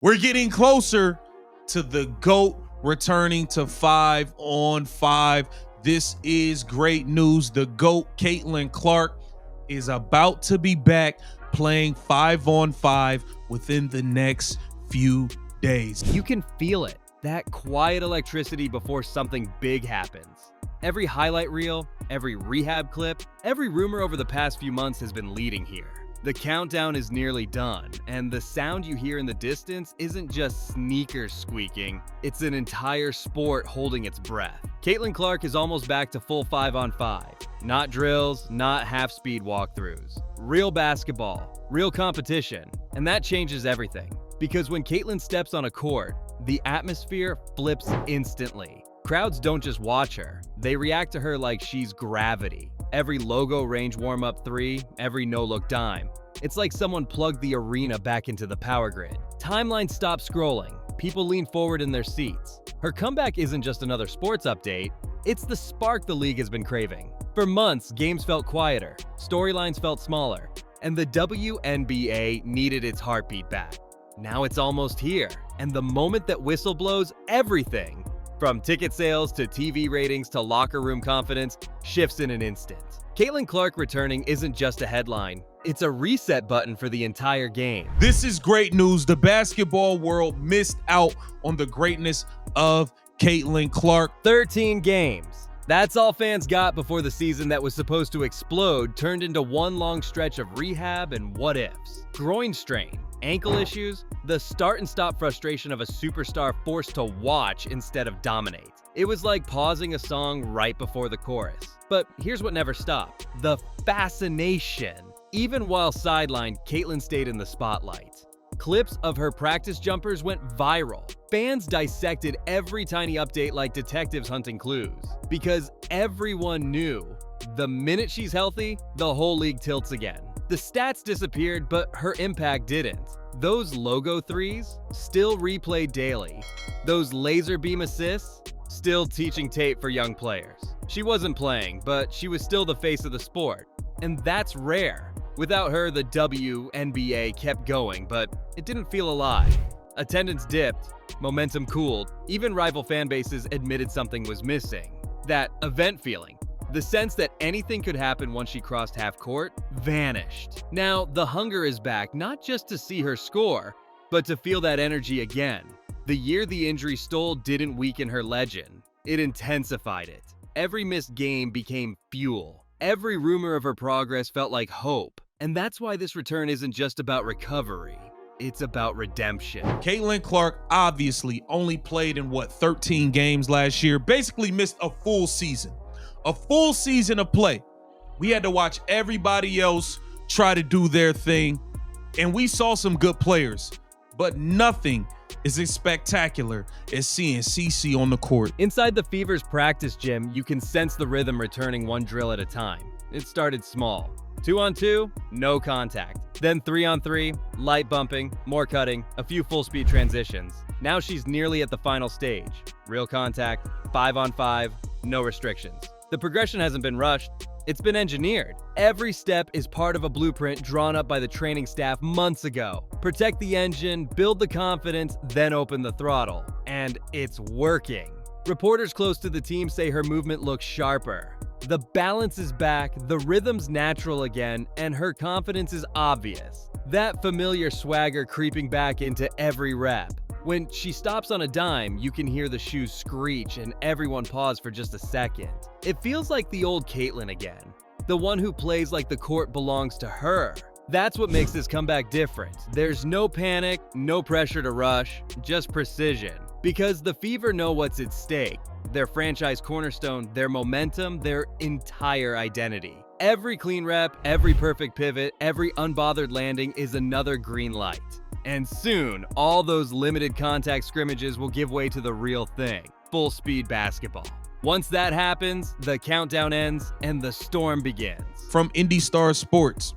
We're getting closer to the GOAT returning to 5-on-5. This is great news. The GOAT, Caitlin Clark, is about to be back playing 5-on-5 within the next few days. You can feel it, that quiet electricity before something big happens. Every highlight reel, every rehab clip, every rumor over the past few months has been leading here. The countdown is nearly done, and the sound you hear in the distance isn't just sneakers squeaking, it's an entire sport holding its breath. Caitlin Clark is almost back to full 5-on-5. Not drills, not half-speed walkthroughs. Real basketball, real competition, and that changes everything. Because when Caitlin steps on a court, the atmosphere flips instantly. Crowds don't just watch her, they react to her like she's gravity. Every logo range warm-up three, every no-look dime. It's like someone plugged the arena back into the power grid. Timelines stop scrolling, people lean forward in their seats. Her comeback isn't just another sports update, it's the spark the league has been craving. For months, games felt quieter, storylines felt smaller, and the WNBA needed its heartbeat back. Now it's almost here, and the moment that whistle blows, everything, from ticket sales to TV ratings to locker room confidence, shifts in an instant. Caitlin Clark returning isn't just a headline, it's a reset button for the entire game. This is great news. The basketball world missed out on the greatness of Caitlin Clark. 13 games. That's all fans got before the season that was supposed to explode turned into one long stretch of rehab and what-ifs. Groin strain, ankle issues, the start and stop frustration of a superstar forced to watch instead of dominate. It was like pausing a song right before the chorus. But here's what never stopped: the fascination. Even while sidelined, Caitlin stayed in the spotlight. Clips of her practice jumpers went viral. Fans dissected every tiny update like detectives hunting clues. Because everyone knew, the minute she's healthy, the whole league tilts again. The stats disappeared, but her impact didn't. Those logo threes, still replayed daily. Those laser beam assists, still teaching tape for young players. She wasn't playing, but she was still the face of the sport. And that's rare. Without her, the WNBA kept going, but it didn't feel alive. Attendance dipped, momentum cooled, even rival fan bases admitted something was missing. That event feeling, the sense that anything could happen once she crossed half court, vanished. Now, the hunger is back, not just to see her score, but to feel that energy again. The year the injury stole didn't weaken her legend, it intensified it. Every missed game became fuel. Every rumor of her progress felt like hope. And that's why this return isn't just about recovery, it's about redemption. Caitlin Clark obviously only played in 13 games last year, basically missed a full season. A full season of play. We had to watch everybody else try to do their thing, and we saw some good players, but nothing is as spectacular as seeing CeCe on the court. Inside the Fever's practice gym, you can sense the rhythm returning one drill at a time. It started small. 2-on-2, no contact. Then 3-on-3, light bumping, more cutting, a few full-speed transitions. Now she's nearly at the final stage. Real contact, 5-on-5, no restrictions. The progression hasn't been rushed, it's been engineered. Every step is part of a blueprint drawn up by the training staff months ago. Protect the engine, build the confidence, then open the throttle. And it's working. Reporters close to the team say her movement looks sharper. The balance is back, the rhythm's natural again, and her confidence is obvious. That familiar swagger creeping back into every rep. When she stops on a dime, you can hear the shoes screech and everyone pause for just a second. It feels like the old Caitlin again, the one who plays like the court belongs to her. That's what makes this comeback different. There's no panic, no pressure to rush, just precision. Because the Fever know what's at stake. Their franchise cornerstone, their momentum, their entire identity. Every clean rep, every perfect pivot, every unbothered landing is another green light. And soon, all those limited contact scrimmages will give way to the real thing, full-speed basketball. Once that happens, the countdown ends and the storm begins. From IndyStar Sports,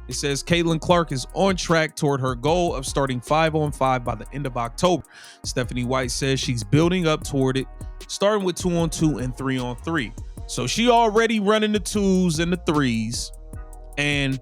it says Caitlin Clark is on track toward her goal of starting 5-on-5 by the end of October. Stephanie White says she's building up toward it, starting with 2-on-2 and 3-on-3. So she already running the 2s and the 3s, and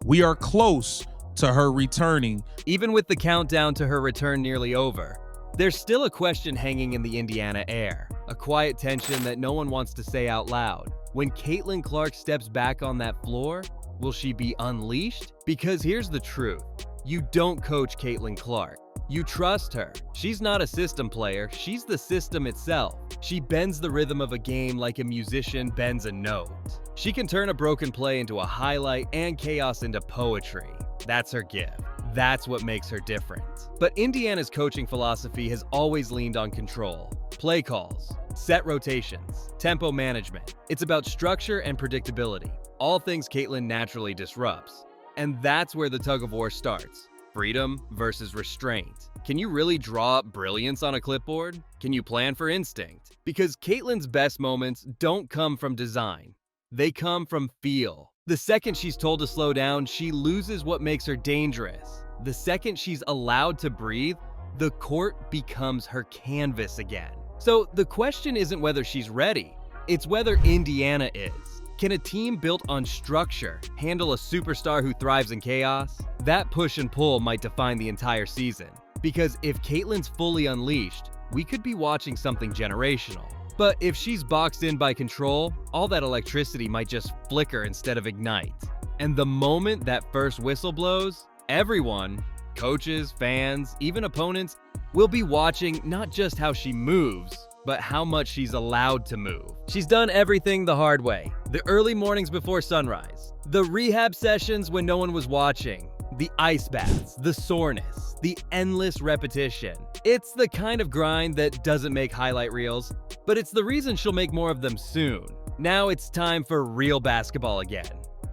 we are close to her returning. Even with the countdown to her return nearly over, there's still a question hanging in the Indiana air, a quiet tension that no one wants to say out loud. When Caitlin Clark steps back on that floor, will she be unleashed? Because here's the truth. You don't coach Caitlin Clark. You trust her. She's not a system player, she's the system itself. She bends the rhythm of a game like a musician bends a note. She can turn a broken play into a highlight and chaos into poetry. That's her gift. That's what makes her different. But Indiana's coaching philosophy has always leaned on control. Play calls, set rotations, tempo management. It's about structure and predictability, all things Caitlin naturally disrupts. And that's where the tug-of-war starts. Freedom versus restraint. Can you really draw up brilliance on a clipboard? Can you plan for instinct? Because Caitlin's best moments don't come from design. They come from feel. The second she's told to slow down, she loses what makes her dangerous. The second she's allowed to breathe, the court becomes her canvas again. So the question isn't whether she's ready, it's whether Indiana is. Can a team built on structure handle a superstar who thrives in chaos? That push and pull might define the entire season. Because if Caitlin's fully unleashed, we could be watching something generational. But if she's boxed in by control, all that electricity might just flicker instead of ignite. And the moment that first whistle blows, everyone, coaches, fans, even opponents, will be watching not just how she moves, but how much she's allowed to move. She's done everything the hard way. The early mornings before sunrise, the rehab sessions when no one was watching, the ice baths, the soreness, the endless repetition. It's the kind of grind that doesn't make highlight reels, but it's the reason she'll make more of them soon. Now it's time for real basketball again.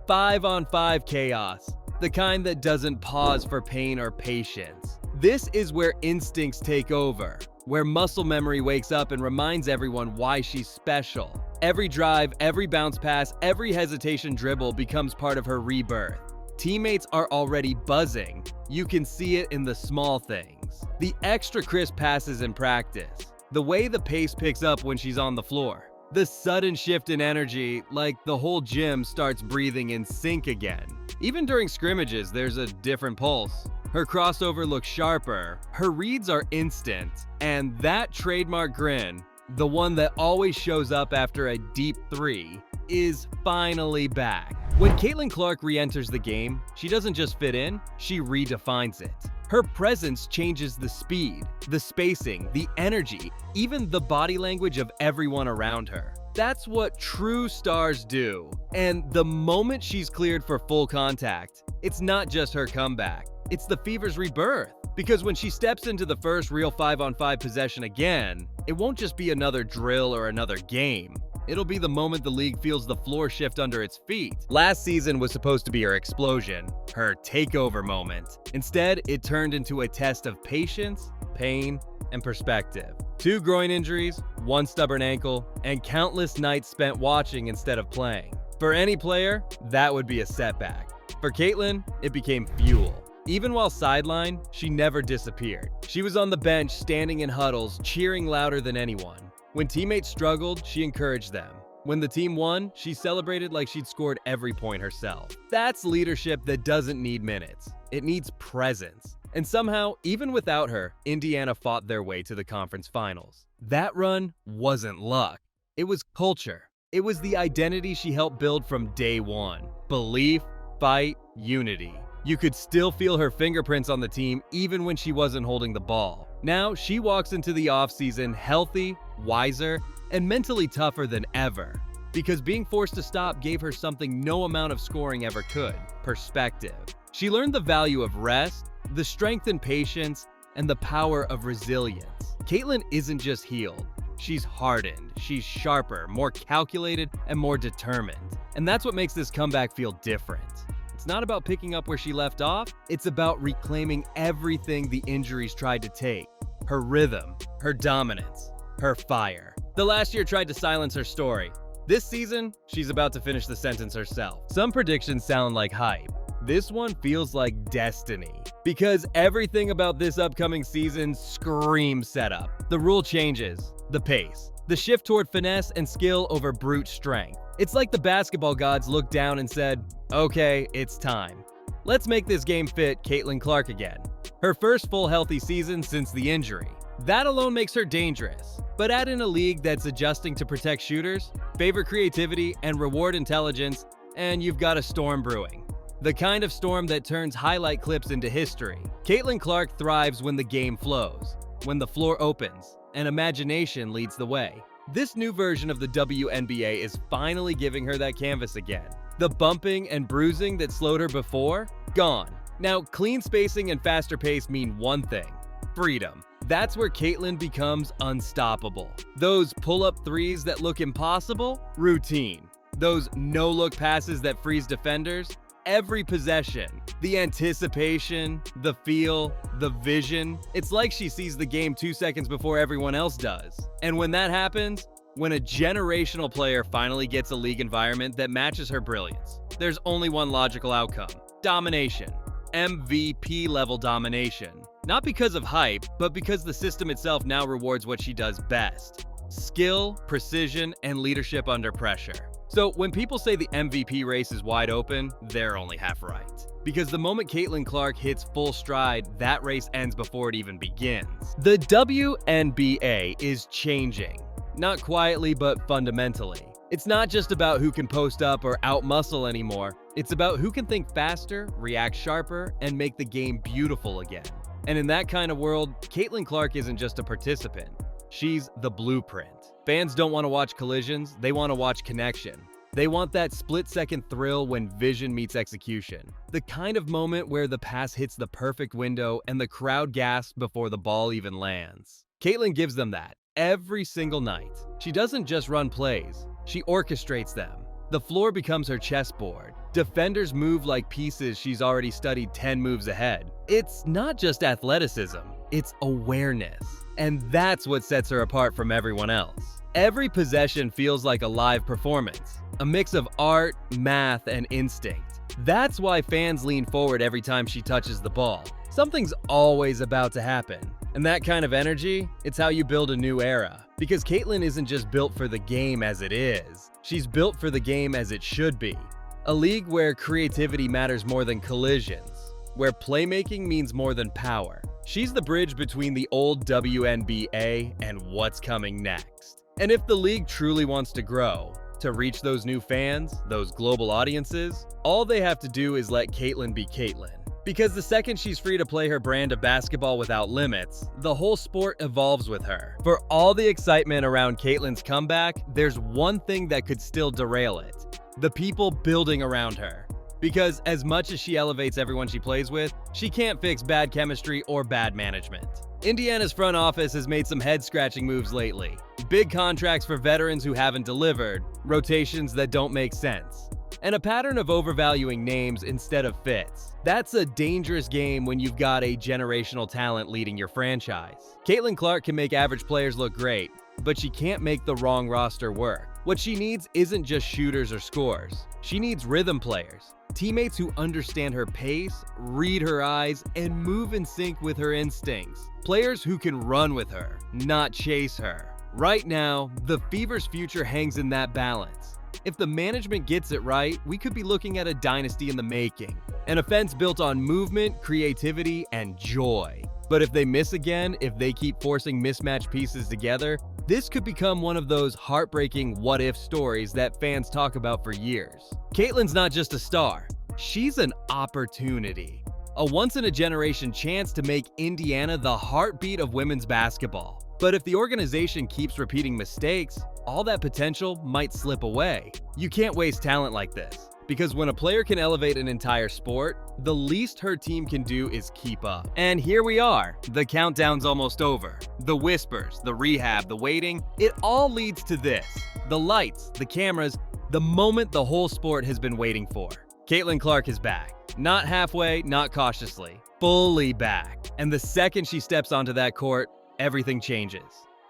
5-on-5 chaos, the kind that doesn't pause for pain or patience. This is where instincts take over, where muscle memory wakes up and reminds everyone why she's special. Every drive, every bounce pass, every hesitation dribble becomes part of her rebirth. Teammates are already buzzing. You can see it in the small things. The extra crisp passes in practice. The way the pace picks up when she's on the floor. The sudden shift in energy, like the whole gym starts breathing in sync again. Even during scrimmages, there's a different pulse. Her crossover looks sharper, her reads are instant, and that trademark grin, the one that always shows up after a deep three, is finally back. When Caitlin Clark re-enters the game, she doesn't just fit in, she redefines it. Her presence changes the speed, the spacing, the energy, even the body language of everyone around her. That's what true stars do. And the moment she's cleared for full contact, it's not just her comeback, it's the Fever's rebirth. Because when she steps into the first real 5-on-5 possession again, it won't just be another drill or another game. It'll be the moment the league feels the floor shift under its feet. Last season was supposed to be her explosion, her takeover moment. Instead, it turned into a test of patience, pain, and perspective. 2 groin injuries, 1 stubborn ankle, and countless nights spent watching instead of playing. For any player, that would be a setback. For Caitlin, it became fuel. Even while sidelined, she never disappeared. She was on the bench, standing in huddles, cheering louder than anyone. When teammates struggled, she encouraged them. When the team won, she celebrated like she'd scored every point herself. That's leadership that doesn't need minutes. It needs presence. And somehow, even without her, Indiana fought their way to the conference finals. That run wasn't luck. It was culture. It was the identity she helped build from day one. Belief, fight, unity. You could still feel her fingerprints on the team even when she wasn't holding the ball. Now, she walks into the offseason healthy, wiser, and mentally tougher than ever. Because being forced to stop gave her something no amount of scoring ever could: perspective. She learned the value of rest, the strength and patience, and the power of resilience. Caitlin isn't just healed. She's hardened, she's sharper, more calculated, and more determined. And that's what makes this comeback feel different. It's not about picking up where she left off, it's about reclaiming everything the injuries tried to take. Her rhythm, her dominance, her fire. The last year tried to silence her story. This season, she's about to finish the sentence herself. Some predictions sound like hype. This one feels like destiny. Because everything about this upcoming season screams setup. The rule changes, the pace, the shift toward finesse and skill over brute strength. It's like the basketball gods looked down and said, okay, it's time. Let's make this game fit Caitlin Clark again. Her first full healthy season since the injury. That alone makes her dangerous. But add in a league that's adjusting to protect shooters, favor creativity, and reward intelligence, and you've got a storm brewing. The kind of storm that turns highlight clips into history. Caitlin Clark thrives when the game flows, when the floor opens, and imagination leads the way. This new version of the WNBA is finally giving her that canvas again. The bumping and bruising that slowed her before? Gone. Now, clean spacing and faster pace mean one thing: freedom. That's where Caitlin becomes unstoppable. Those pull-up threes that look impossible? Routine. Those no-look passes that freeze defenders? Every possession. The anticipation, the feel, the vision. It's like she sees the game 2 seconds before everyone else does. And when that happens, when a generational player finally gets a league environment that matches her brilliance, there's only one logical outcome: domination. MVP level domination. Not because of hype, but because the system itself now rewards what she does best: skill, precision, and leadership under pressure. So when people say the MVP race is wide open, they're only half right. Because the moment Caitlin Clark hits full stride, that race ends before it even begins. The WNBA is changing. Not quietly, but fundamentally. It's not just about who can post up or outmuscle anymore. It's about who can think faster, react sharper, and make the game beautiful again. And in that kind of world, Caitlin Clark isn't just a participant. She's the blueprint. Fans don't want to watch collisions, they want to watch connection. They want that split-second thrill when vision meets execution. The kind of moment where the pass hits the perfect window and the crowd gasps before the ball even lands. Caitlin gives them that every single night. She doesn't just run plays, she orchestrates them. The floor becomes her chessboard. Defenders move like pieces she's already studied 10 moves ahead. It's not just athleticism, it's awareness. And that's what sets her apart from everyone else. Every possession feels like a live performance, a mix of art, math, and instinct. That's why fans lean forward every time she touches the ball. Something's always about to happen. And that kind of energy, it's how you build a new era. Because Caitlin isn't just built for the game as it is, she's built for the game as it should be. A league where creativity matters more than collisions, where playmaking means more than power. She's the bridge between the old WNBA and what's coming next. And if the league truly wants to grow, to reach those new fans, those global audiences, all they have to do is let Caitlin be Caitlin. Because the second she's free to play her brand of basketball without limits, the whole sport evolves with her. For all the excitement around Caitlin's comeback, there's one thing that could still derail it: the people building around her. Because as much as she elevates everyone she plays with, she can't fix bad chemistry or bad management. Indiana's front office has made some head-scratching moves lately. Big contracts for veterans who haven't delivered, rotations that don't make sense, and a pattern of overvaluing names instead of fits. That's a dangerous game when you've got a generational talent leading your franchise. Caitlin Clark can make average players look great, but she can't make the wrong roster work. What she needs isn't just shooters or scores. She needs rhythm players. Teammates who understand her pace, read her eyes, and move in sync with her instincts. Players who can run with her, not chase her. Right now, the Fever's future hangs in that balance. If the management gets it right, we could be looking at a dynasty in the making. An offense built on movement, creativity, and joy. But if they miss again, if they keep forcing mismatched pieces together, this could become one of those heartbreaking what-if stories that fans talk about for years. Caitlin's not just a star, she's an opportunity. A once-in-a-generation chance to make Indiana the heartbeat of women's basketball. But if the organization keeps repeating mistakes, all that potential might slip away. You can't waste talent like this. Because when a player can elevate an entire sport, the least her team can do is keep up. And here we are. The countdown's almost over. The whispers, the rehab, the waiting, it all leads to this. The lights, the cameras, the moment the whole sport has been waiting for. Caitlin Clark is back. Not halfway, not cautiously. Fully back. And the second she steps onto that court, everything changes.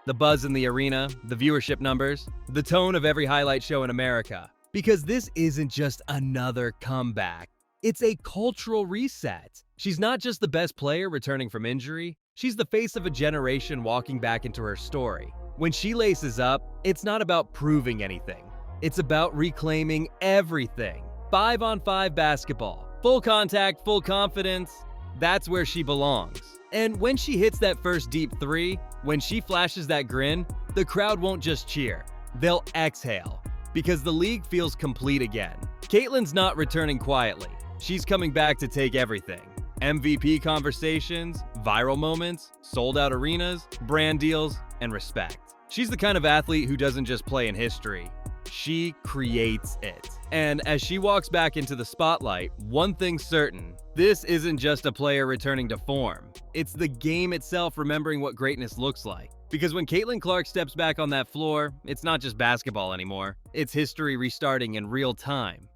The buzz in the arena, the viewership numbers, the tone of every highlight show in America. Because this isn't just another comeback. It's a cultural reset. She's not just the best player returning from injury, she's the face of a generation walking back into her story. When she laces up, it's not about proving anything. It's about reclaiming everything. 5-on-5 basketball, Full contact, full confidence, that's where she belongs. And when she hits that first deep three, when she flashes that grin, the crowd won't just cheer, they'll exhale, because the league feels complete again. Caitlyn's not returning quietly. She's coming back to take everything. MVP conversations, viral moments, sold-out arenas, brand deals, and respect. She's the kind of athlete who doesn't just play in history. She creates it. And as she walks back into the spotlight, one thing's certain. This isn't just a player returning to form. It's the game itself remembering what greatness looks like. Because when Caitlin Clark steps back on that floor, it's not just basketball anymore. It's history restarting in real time.